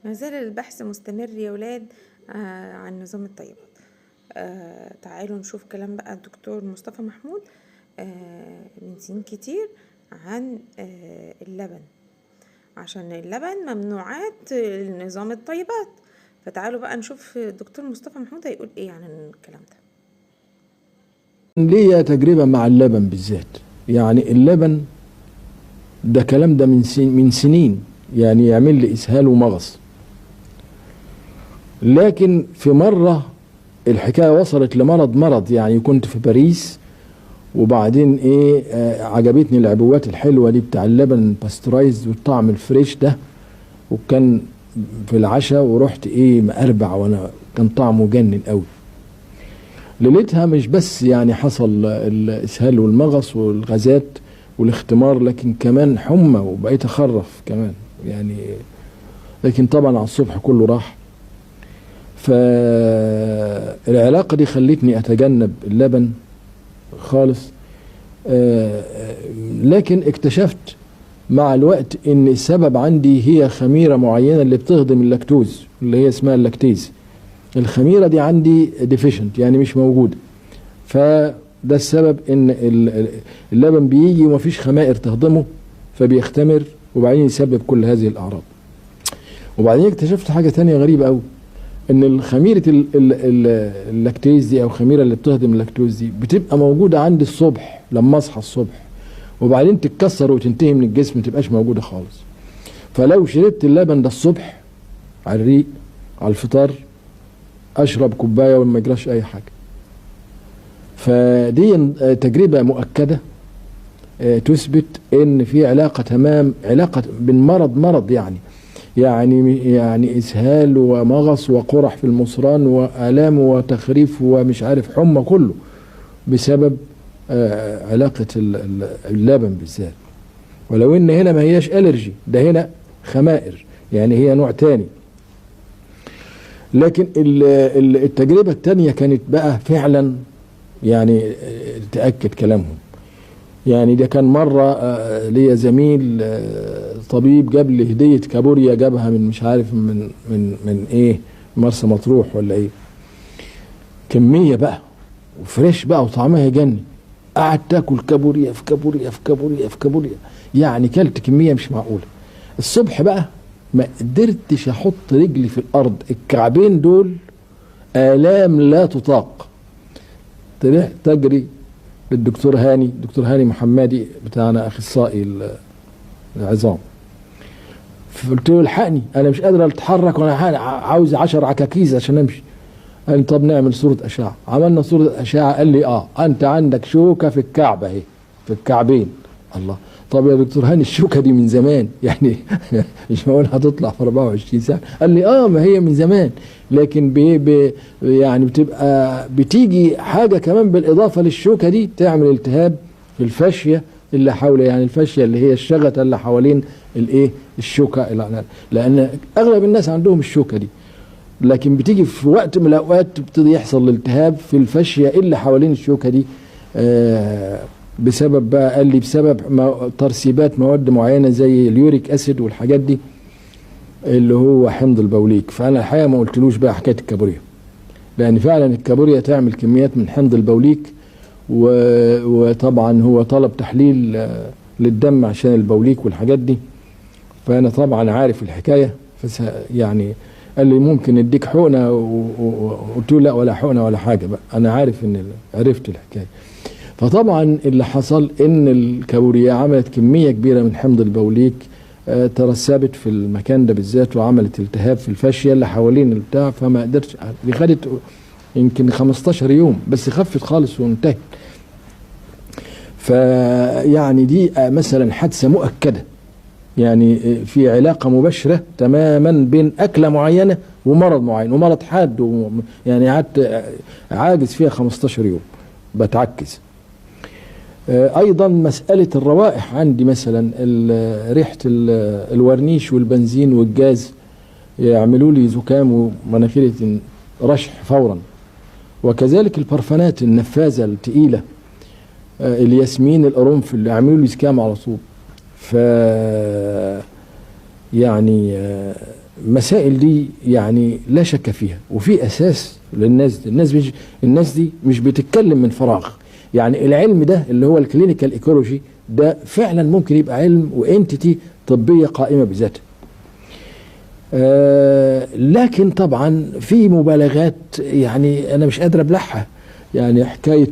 ما زال البحث مستمر يا ولاد عن نظام الطيبات. تعالوا نشوف كلام بقى الدكتور مصطفى محمود من سنين كتير عن اللبن، عشان اللبن ممنوعات نظام الطيبات. فتعالوا بقى نشوف الدكتور مصطفى محمود هيقول ايه عن الكلام ده. ليا تجربة مع اللبن بالذات. يعني اللبن ده كلام ده من سنين، يعني يعمل لي إسهال ومغص. لكن في مرة الحكاية وصلت مرض، يعني كنت في باريس، وبعدين عجبتني العبوات الحلوة دي بتاع اللبن باسترايز والطعم الفريش ده، وكان في العشاء ورحت مقربع، وانا كان طعمه جنن قوي. ليلتها مش بس يعني حصل الإسهال والمغص والغازات والاختمار، لكن كمان حمى، وبقيت أخرف كمان يعني. لكن طبعا على الصبح كله راح. فالعلاقة دي خلتني أتجنب اللبن خالص. لكن اكتشفت مع الوقت ان السبب عندي هي خميرة معينة اللي بتهضم اللاكتوز، اللي هي اسمها اللاكتيز. الخميرة دي عندي ديفيشنت، يعني مش موجودة. فده السبب ان اللبن بيجي ومفيش خمائر تهضمه، فبيختمر وبعدين يسبب كل هذه الأعراض. وبعدين اكتشفت حاجة تانية غريبة قوي، ان خميرة اللاكتيز دي او خميرة اللي بتهضم اللاكتوز دي بتبقى موجودة عندي الصبح لما اصحى الصبح، وبعدين تتكسر وتنتهي من الجسم، ما تبقاش موجودة خالص. فلو شربت اللبن ده الصبح على الريق على الفطار، اشرب كوباية وما يجراش اي حاجة. فدي تجربة مؤكدة تثبت ان في علاقة بين مرض يعني اسهال ومغص وقرح في المصران والام وتخريف ومش عارف حمى، كله بسبب علاقة اللبن بالذات. ولو ان هنا ما هياش ألرجي، ده هنا خمائر، يعني هي نوع تاني. لكن التجربة التانية كانت بقى فعلا يعني تأكد كلامهم. يعني ده كان مرة ليا زميل طبيب جاب لي هدية كابوريا، جابها من مش عارف من مرسى مطروح ولا كمية بقى وفريش بقى وطعمها يجنن. قعدت تاكل كابوريا في كابوريا في كابوريا في كابوريا، يعني كلت كمية مش معقولة. الصبح بقى ما قدرتش احط رجلي في الارض، الكعبين دول آلام لا تطاق. طلعت تجري للدكتور هاني، دكتور هاني محمدي بتاعنا اخصائي العظام. فقلت له الحقني، انا مش قادر اتحرك، وانا عاوز 10 عكاكيز عشان امشي. قال لي طب نعمل صورة اشعة. عملنا صورة اشعة، قال لي انت عندك شوكة في الكعب اهي، في الكعبين. الله، طب يا دكتور هاني الشوكة دي من زمان يعني مش معقول هتطلع في 24 ساعة. قال لي ما هي من زمان، لكن يعني بتيجي حاجة كمان بالإضافة للشوكة دي، تعمل التهاب في الفاشية اللي حول، يعني الفاشية اللي هي الشغطة اللي حوالين الشوكة، لأن أغلب الناس عندهم الشوكة دي، لكن بتيجي في وقت من الأوقات تبتدي يحصل الالتهاب في الفاشية اللي حوالين الشوكة دي، بسبب بقى، قال لي بسبب ترسيبات مواد معينة زي اليوريك أسيد والحاجات دي اللي هو حمض البوليك. فأنا الحقيقة ما قلتلوش بقى حكاية الكابوريا، لأن فعلا الكابوريا تعمل كميات من حمض البوليك، وطبعا هو طلب تحليل للدم عشان البوليك والحاجات دي. فأنا طبعا عارف الحكاية، يعني قال لي ممكن نديك حقنة، وقلت له لا، ولا حقنة ولا حاجة بقى، أنا عارف عرفت الحكاية. فطبعا اللي حصل ان الكابوريا عملت كمية كبيرة من حمض البوليك، ترسبت في المكان ده بالذات، وعملت التهاب في الفاشية اللي حوالين البتاع. فما قدرتش، دي خدت يمكن 15 يوم بس، خفت خالص وانتهت. فيعني دي مثلا حادثة مؤكدة، يعني في علاقة مباشرة تماما بين أكلة معينة ومرض معين، ومرض حاد، يعني قعدت عاجز فيها 15 يوم بتعكز. ايضا مسألة الروائح عندي، مثلا ريحة الورنيش والبنزين والجاز يعملوا لي زكام ومناخيري رشح فورا. وكذلك البرفانات النفاذة التقيلة، الياسمين القرنفل يعملوا لي زكام على طول. يعني مسائل دي يعني لا شك فيها، وفي اساس للناس دي. الناس دي مش بتتكلم من فراغ. يعني العلم ده اللي هو الكلينيكال ايكولوجي ده فعلا ممكن يبقى علم وانتيتي طبيه قائمه بذاتها. لكن طبعا في مبالغات يعني انا مش قادر ابلعها. يعني حكايه